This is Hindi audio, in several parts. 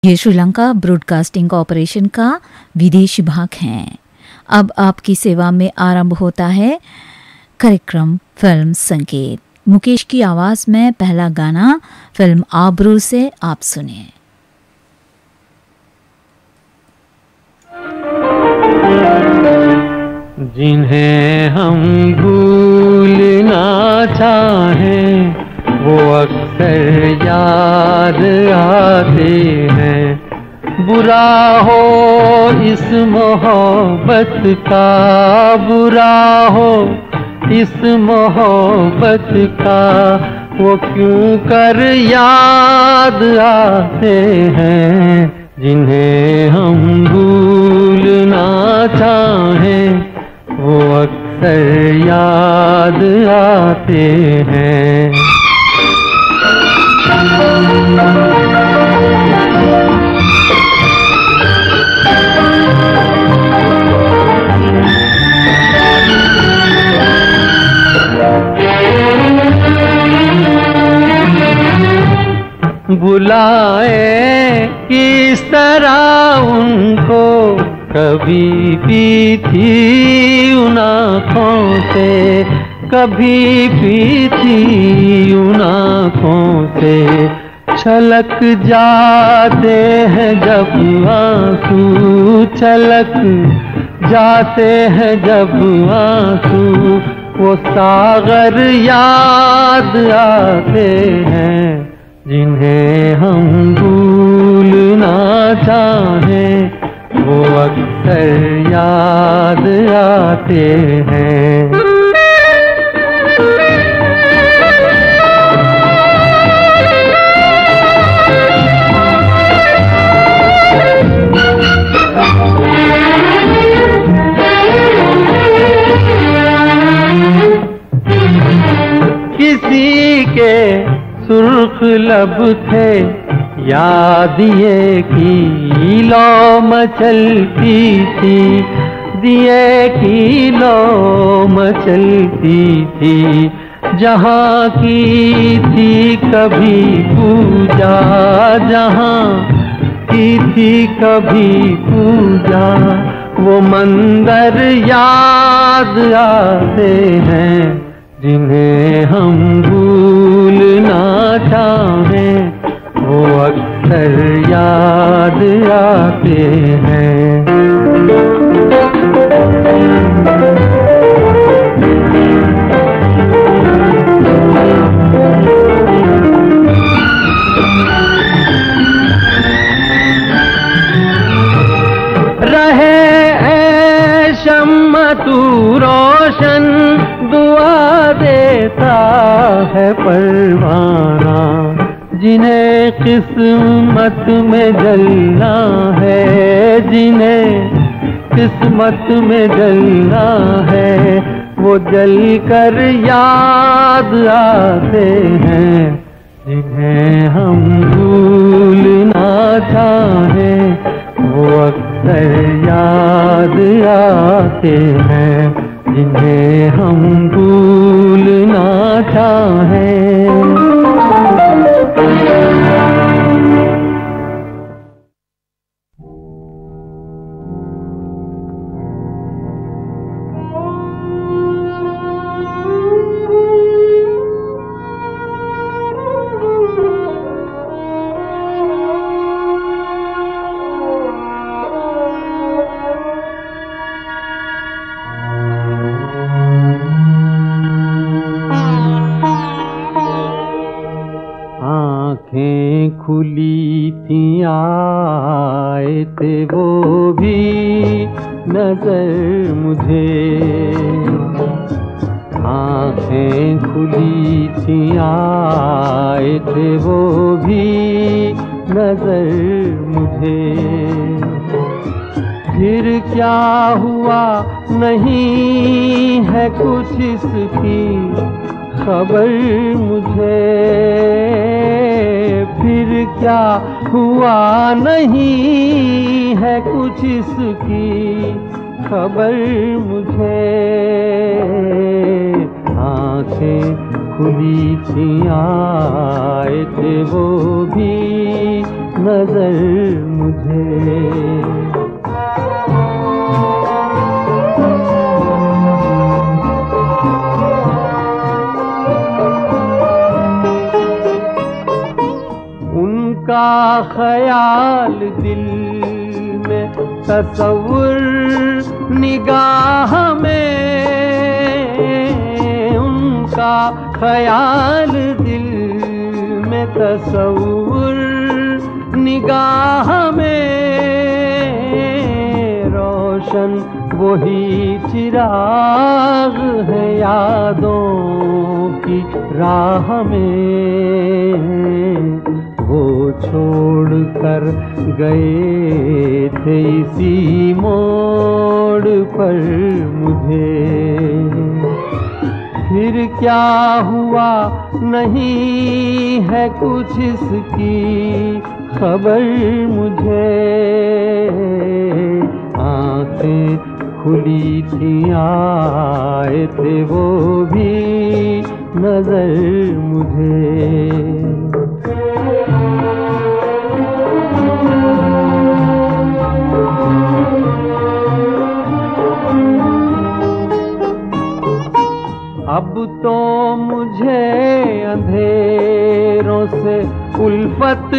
ये श्रीलंका ब्रॉडकास्टिंग कॉरपोरेशन का विदेशी भाग है। अब आपकी सेवा में आरंभ होता है कार्यक्रम फिल्म संकेत। मुकेश की आवाज में पहला गाना फिल्म आबरू से आप सुनिए। जिन्हें हम भूलना चाहें वो अक्सर याद आते हैं। बुरा हो इस मोहब्बत का, बुरा हो इस मोहब्बत का, वो क्यों कर याद आते हैं। जिन्हें हम भूलना चाहें वो अक्सर याद आते हैं। बुलाए किस तरह उनको, कभी भी थी उन आँखों से, कभी भी थी उन आँखों से। छलक जाते हैं जब आंसू, छलक जाते हैं जब आंसू, वो सागर याद आते हैं। जिन्हें हम भूलना चाहें वो अक्सर याद आते हैं। किसी के सुर्ख लब थे, याद ये की लो मचलती थी, दिए की लो मचलती थी। जहाँ की थी कभी पूजा, जहाँ की थी कभी पूजा, वो मंदिर याद आते हैं। जिन्हें हम भूलना चाहें वो अक्सर याद आते हैं। रहे ऐ शम्मा तू रोशन, दुआ देता है परवाना। जिन्हें किस्मत में जलना है, जिन्हें किस्मत में जलना है, वो जल कर याद आते हैं। जिन्हें हम भूलना चाहें वो अक्सर याद आते हैं। जिन्हें हम भूलना चाहें। खुली थी आए थे वो भी नजर मुझे, आँखें खुली थी आए थे वो भी नजर मुझे। फिर क्या हुआ नहीं है कुछ इसकी खबर मुझे, फिर क्या हुआ नहीं है कुछ इसकी खबर मुझे। आँखें खुली थी आए थे वो भी नजर मुझे। उनका ख्याल दिल में, तसव्वुर निगाह में, उनका ख्याल दिल में, तसव्वुर निगाह में, रोशन वही चिराग है यादों की राह में। वो छोड़ कर गए थे इसी मोड़ पर मुझे। फिर क्या हुआ नहीं है कुछ इसकी खबर मुझे। आंखें खुली थी आए थे वो भी नजर मुझे। अब तो मुझे अंधेरों से उल्फत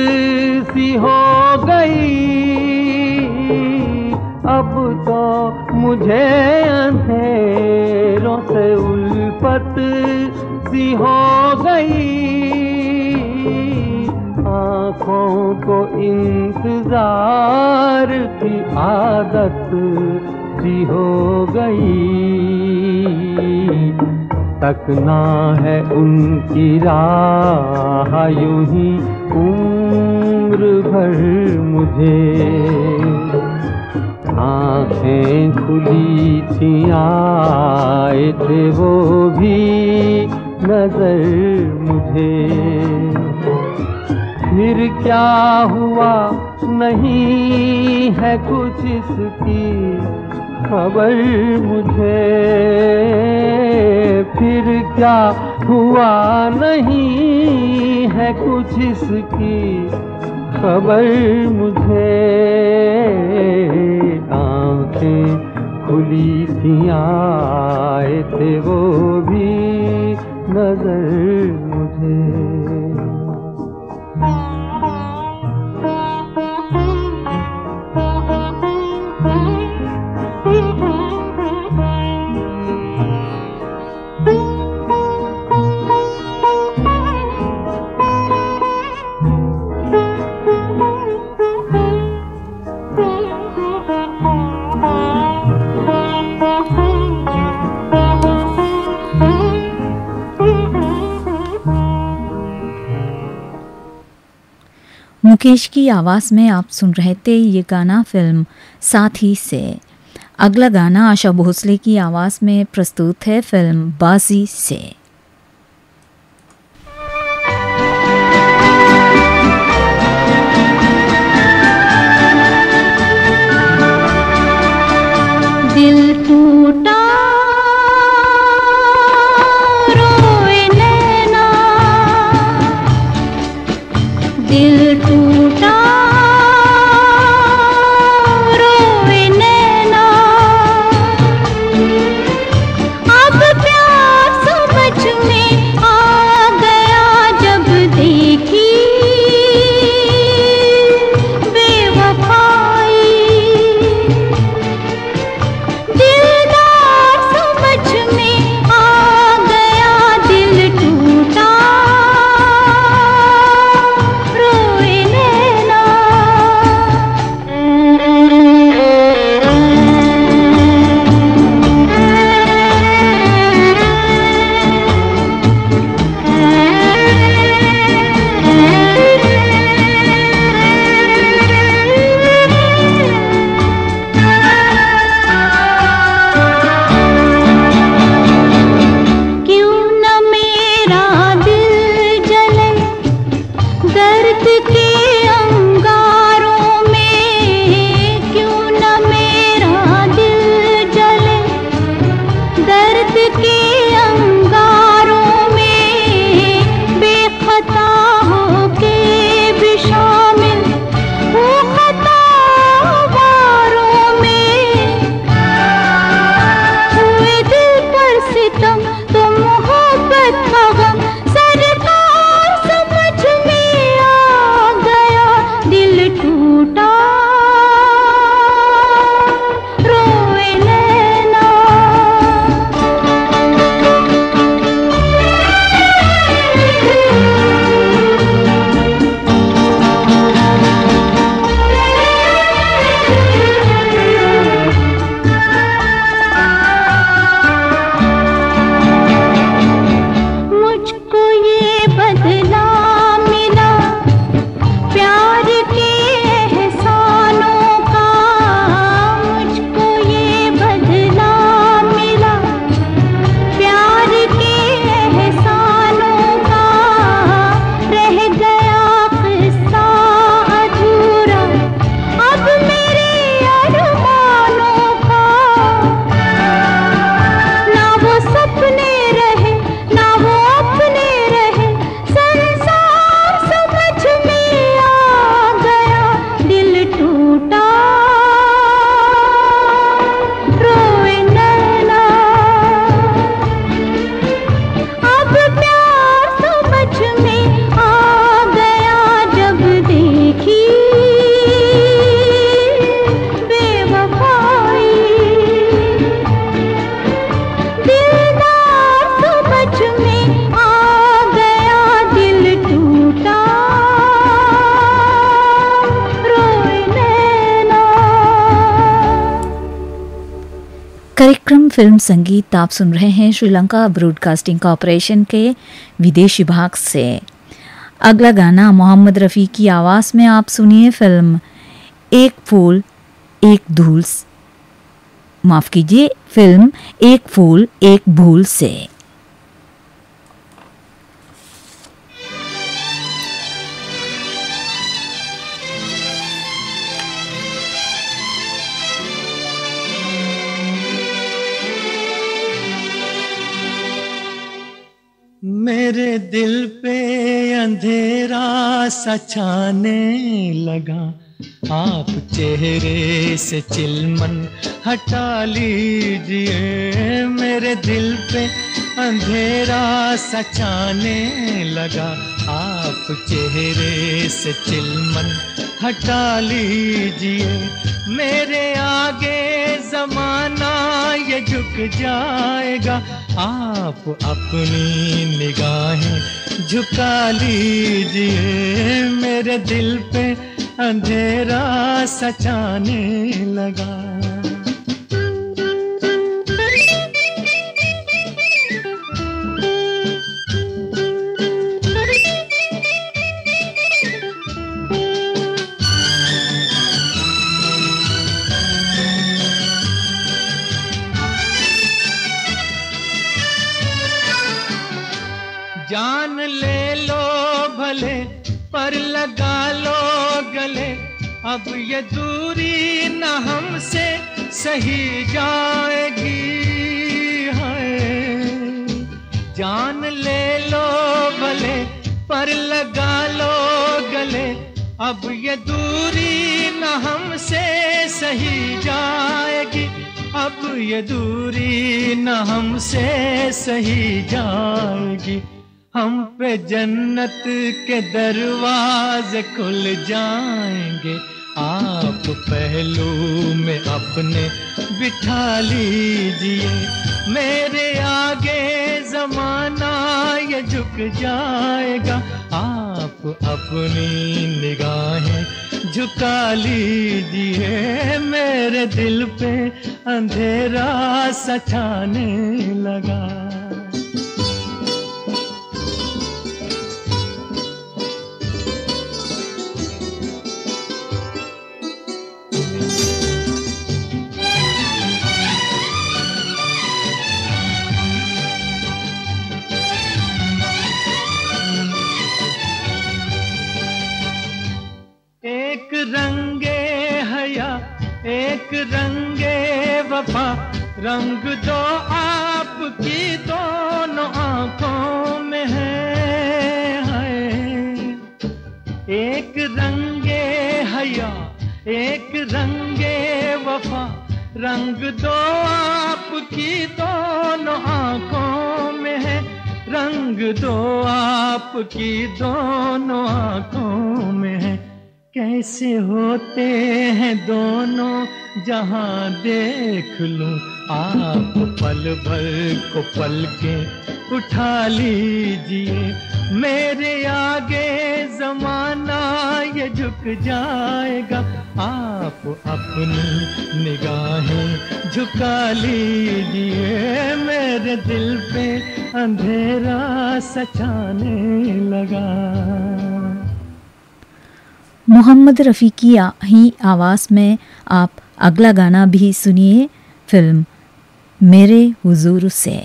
सी हो गई। अब तो मुझे अंधेरों से उल्फत सी हो गई। आँखों को इंतजार की आदत सी हो गई। तकना है उनकी राह यूं ही उम्र भर मुझे। आँखें खुली थी आए थे वो भी नजर मुझे। फिर क्या हुआ नहीं है कुछ इसकी खबर मुझे। फिर क्या हुआ नहीं है कुछ इसकी खबर मुझे। आँखें खुली थी आए थे वो भी नजर मुझे। मुकेश की आवाज़ में आप सुन रहे थे ये गाना फिल्म साथी से। अगला गाना आशा भोसले की आवाज़ में प्रस्तुत है फिल्म बाजी से। दिल टूटा रोए नैना, दिल टूटा रोए नैना। अब प्यार समझ कार्यक्रम फिल्म संगीत आप सुन रहे हैं श्रीलंका ब्रॉडकास्टिंग कॉरपोरेशन के विदेश विभाग से। अगला गाना मोहम्मद रफ़ी की आवाज़ में आप सुनिए फिल्म एक फूल एक धूल, माफ़ कीजिए, फिल्म एक फूल एक भूल से। मेरे दिल पे अंधेरा सा छाने लगा, आप चेहरे से चिलमन हटा लीजिए। मेरे दिल पे अंधेरा सा छाने लगा, आप चेहरे से चिलमन हटा लीजिए। मेरे आगे जमाना ये झुक जाएगा, आप अपनी निगाहें झुका लीजिए। मेरे दिल पे अंधेरा सा छाने लगा। जान ले लो भले पर लगा लो गले, अब ये दूरी न हमसे सही जाएगी। है जान ले लो भले पर लगा लो गले, अब ये दूरी न हमसे सही जाएगी। अब ये दूरी न हमसे सही जाएगी। हम पे जन्नत के दरवाजे खुल जाएंगे, आप पहलू में अपने बिठा लीजिए। मेरे आगे जमाना ये झुक जाएगा, आप अपनी निगाहें झुका लीजिए। मेरे दिल पे अंधेरा सा छाने लगा। एक रंगे हया एक रंगे वफा, रंग दो आपकी दोनों आंखों में है। एक रंगे हया एक रंगे वफा, रंग दो आपकी दोनों आंखों में है। रंग दो आपकी दोनों आंखों में है। कैसे होते हैं दोनों जहां देख लूं, आप पल भर को पल के उठा लीजिए। मेरे आगे जमाना ये झुक जाएगा, आप अपनी निगाहें झुका लीजिए। मेरे दिल पे अंधेरा सा छाने लगा। मोहम्मद रफ़ी की ही आवाज़ में आप अगला गाना भी सुनिए फिल्म मेरे हुजूर से।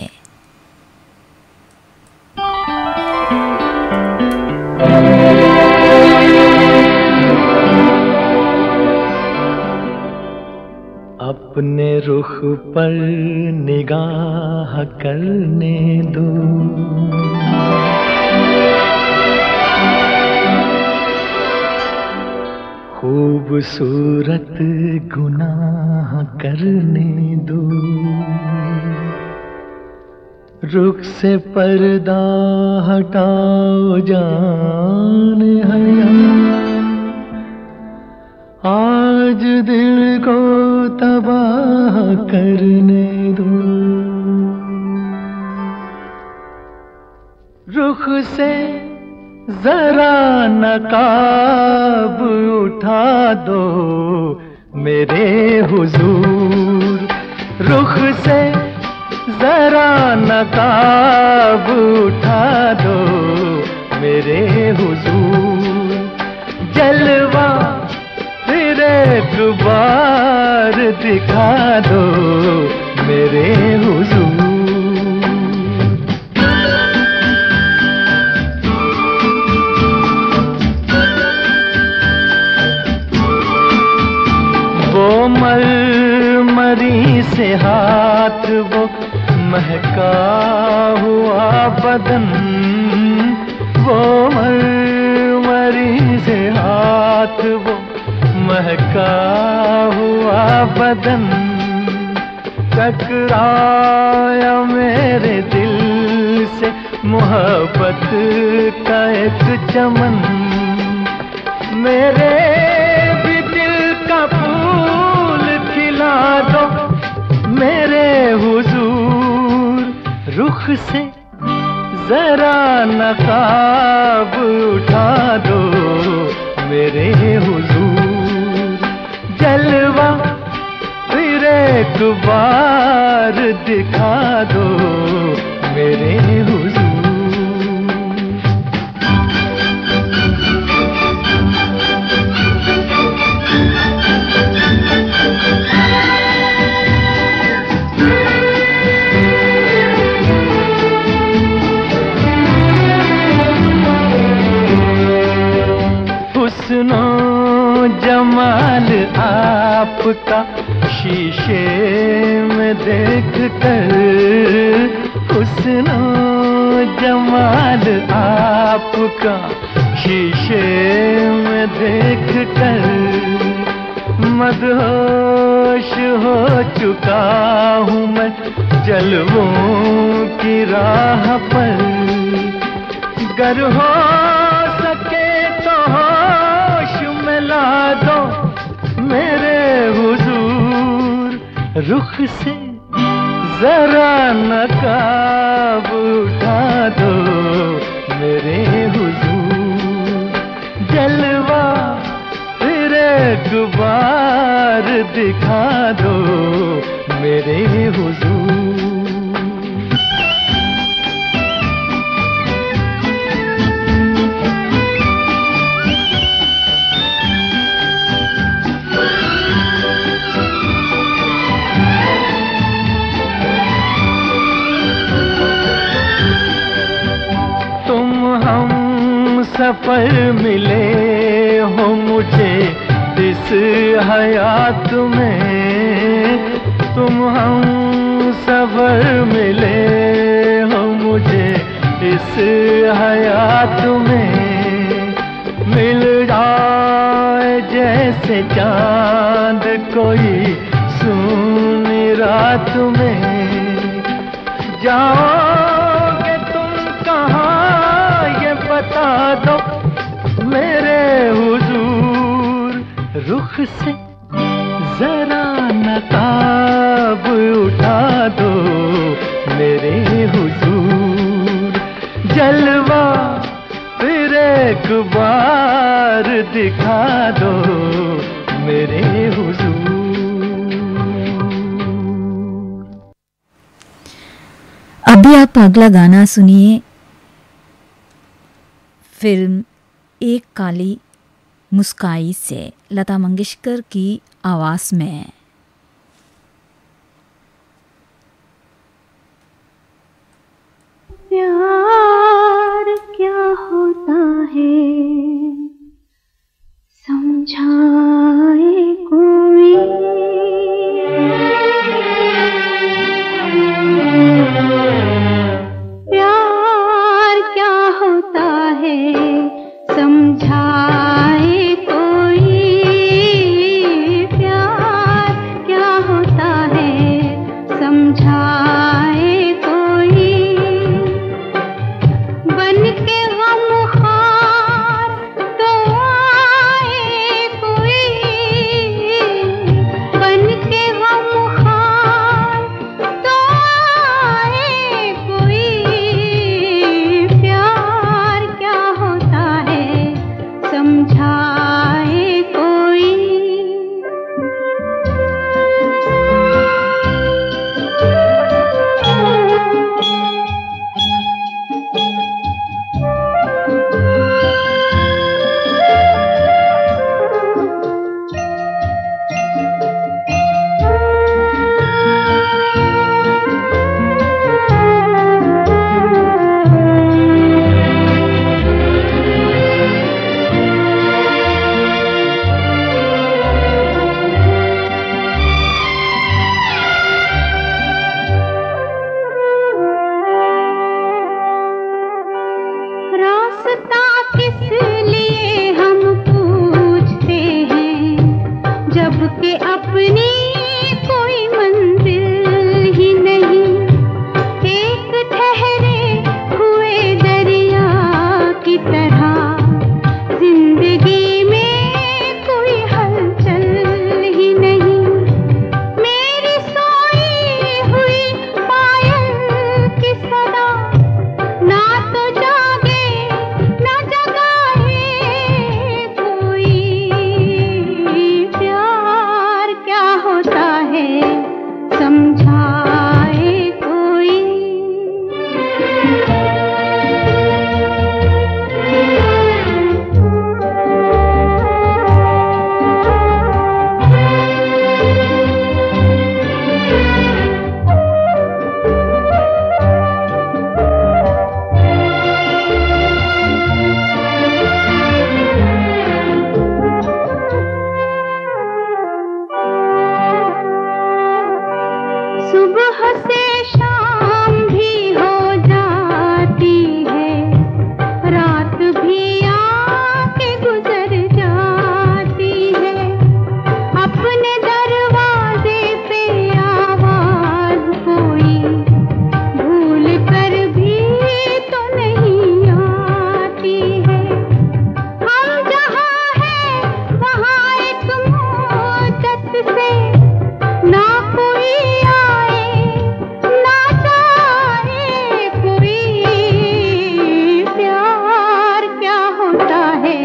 अपने रुख पर निगाह करने दो, खूबसूरत गुनाह करने दो। रुख से पर्दा हटाओ जान हया, आज दिल को तबाह करने दो। रुख से जरा नकाब उठा दो मेरे हुजूर, रुख से जरा नकाब उठा दो मेरे हुजूर, जलवा फिर एक बार दिखा दो मेरे हुजूर। वो मरमरी से हाथ, वो महका हुआ बदन, वो मरमरी से हाथ, वो महका हुआ बदन, टकराया मेरे दिल से मोहब्बत का एक चमन, मेरे भी दिल का फूल खिला दो मेरे हुजूर, रुख से जरा नकाब उठा दो मेरे हुजूर, जलवा फिर एक बार दिखा दो मेरे हुजूर। हुस्नो जमाल आपका शीशे में देख कर, हुस्नो जमाल आपका शीशे में देख कर, मदहोश हो चुका हूँ मैं जलवों की राह पर, गर हो सके तो होश में ला दो मेरे हुजूर, रुख से जरा नकाब उठा दो मेरे हुजूर, जलवा फिर एक बार दिखा दो मेरे हुजूर। सफर मिले हो मुझे इस हयात में, तुम हम सफर मिले हो मुझे इस हयात में, मिल जाए जैसे चांद कोई सुनी रात में, जाओगे तुम कहाँ ये बता दो मेरे हुजूर, रुख से जरा नकाब उठा दो मेरे हुजूर, जलवा फिर एक बार दिखा दो मेरे हुजूर। अभी आप अगला गाना सुनिए फिल्म एक काली मुस्काई से लता मंगेशकर की आवाज में। प्यार क्या होता है समझाए कोई, प्यार क्या होता है समझाए कोई, प्यार जबकि अपनी कोई मंजिल ही नहीं, एक ठहरे हुए दरिया की तरह जिंदगी में कोई हलचल ही नहीं। मेरी सोई हुई पायल की सदा ना तो जागे ना जगाए कोई। प्यार क्या होता है समझाए कोई। सुबह से शाम भी हो जाती है, रात भी आके गुजर जाती है। अपने दरवाजे पे आवाज कोई भूल कर भी तो नहीं आती है। हम जहाँ हैं वहाँ एक मुद्दत से ना कोई आए ना जाए कोई। प्यार क्या होता है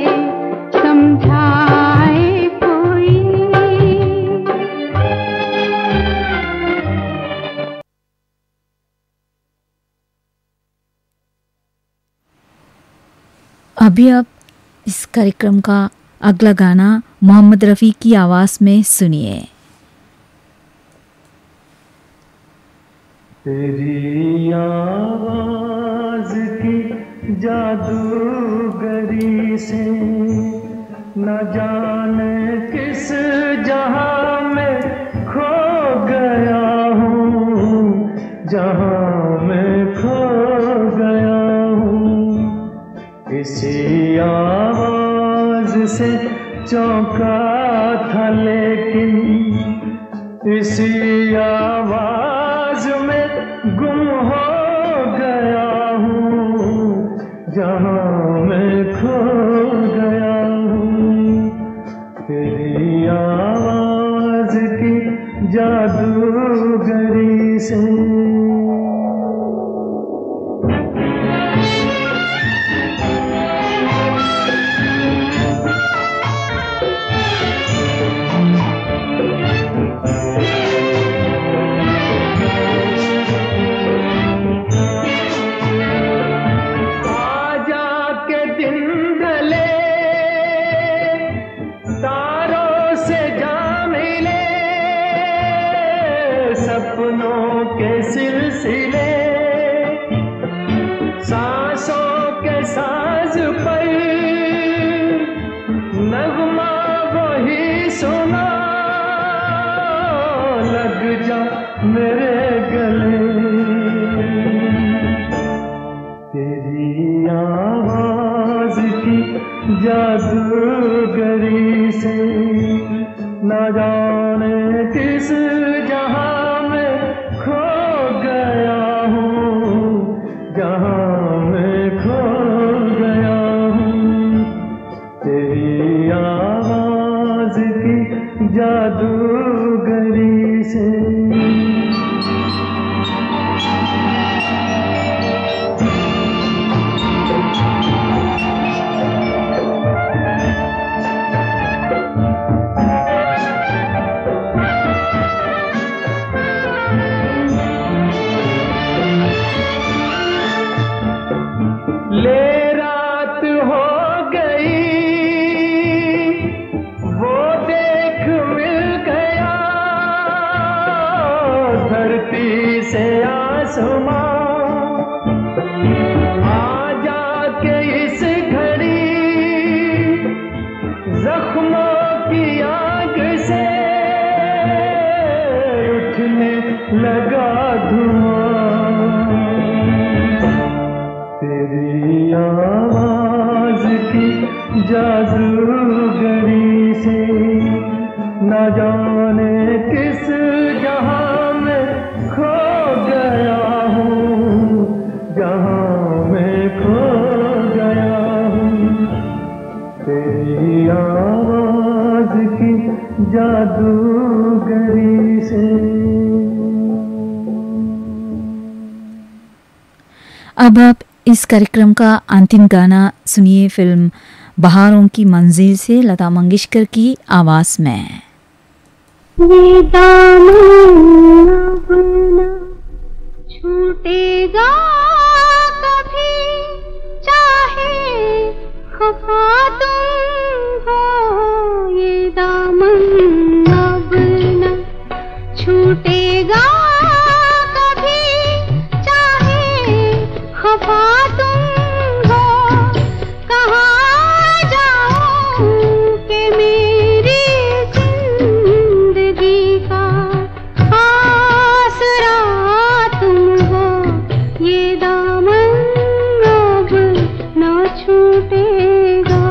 समझाए कोई। अभी आप इस कार्यक्रम का अगला गाना मोहम्मद रफ़ी की आवाज़ में सुनिए। तेरी आवाज की जादूगरी से न जाने किस जहां में खो गया हूँ, जहां में खो गया हूँ। इसी आवाज से चौंका था लेकिन इसी आवाज में गुम हो गया हूँ, जहां मैं खो गया हूँ। तेरी आवाज की जादूगरी से। सपनों के सिलसिले सांसों के साज पर नगमा वही सुना, लग जा मेरे गले। तेरी आवाज की जादूगरी से न जाने किस जहां में खो गया हूँ, जहां में खो गया हूँ। तेरी आवाज की जादूगरी से। ले रात हो गई वो देख मिल गया, धरती से आसमां आ जाके इस घड़ी जख्मों की आग से उठने लगा धुआं। तेरी आवाज की जादूगरी से न न जाने किस जहां में खो गया हूँ, जहां में खो गया हूँ। तेरी आवाज की जादूगरी से। अब आप इस कार्यक्रम का अंतिम गाना सुनिए फिल्म बहारों की मंजिल से लता मंगेशकर की आवाज में। ये दामन अब न छूटेगा कभी, चाहे खफा तुम हो। ये दामन अब न छूटेगा कभी, चाहे खफा तुम हो। कहाँ जाऊं कि मेरी जिंदगी का आसरा तुम हो। ये दामन अब न छूटेगा।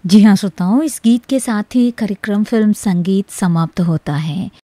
जी हाँ श्रोताओं, इस गीत के साथ ही कार्यक्रम फिल्म संगीत समाप्त होता है।